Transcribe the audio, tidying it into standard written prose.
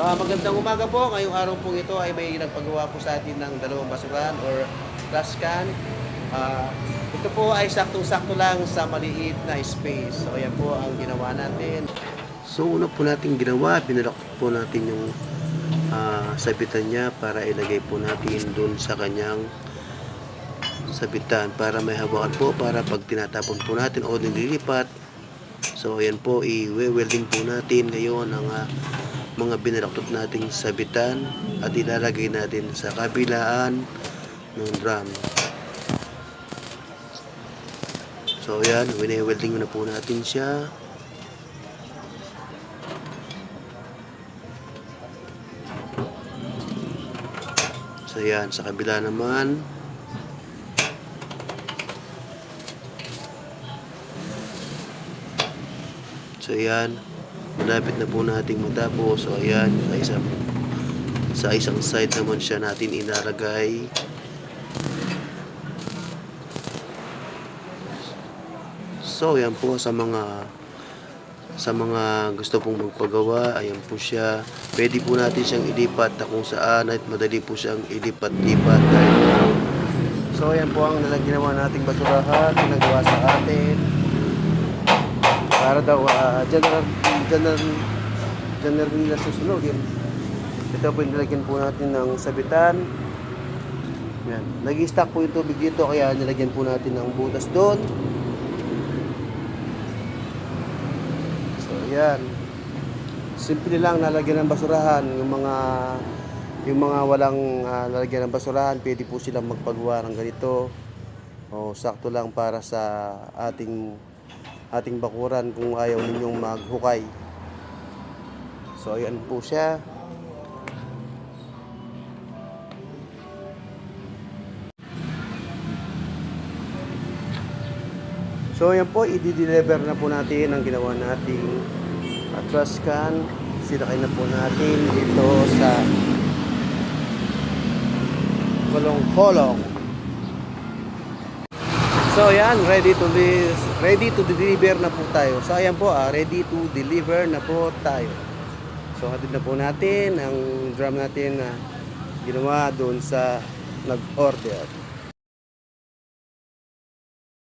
Magandang umaga po. Ngayong araw po ito ay may nagpagawa po sa atin ng dalawang basuran or trash can. Ah, Ito po ay saktong-sakto lang sa maliit na space. So, ayan po ang ginawa natin. So, una po natin ginawa, binalak po natin yung sabitan niya para ilagay po natin dun sa kanyang sabitan para may hawakan po para pag tinatapon po natin o nililipat. So, ayan po, i-welding po natin ngayon ang mga binalaktot nating sabitan at ilalagay natin sa kabilaan ng drum. So ayan, wine-welding na po natin siya. So ayan, sa kabila naman. So ayan, malapit na po nating matapos. So ayan, sa isang side naman siya natin ilalagay. So ayan po sa mga gusto pong magpagawa, ayan po siya. Pwede po natin siyang ilipat na kung saan at madali po siyang ilipat-lipat. So ayan po ang ginawa nating basurahan, nagawa sa atin. Para daw general na susunodin. Ito po nilagyan po natin ng sabitan. Yan. Nag-i-stack po yung tubig dito kaya nilagyan po natin ng butas doon. So yan. Simple lang nalagyan ng basurahan. Yung mga walang lalagyan ng basurahan, pwede po silang magpagawa ng ganito. O sakto lang para sa ating bakuran kung ayaw ninyong maghukay. So ayan po siya. So ayan po, i-deliver na po natin ang ginawa nating trash can. Silakay na po natin dito sa kolong-kolong. So ayan, ready to deliver na po tayo. So ayan po, ready to deliver na po tayo. So hatid na po natin ang drum natin na ginawa doon sa nag-order.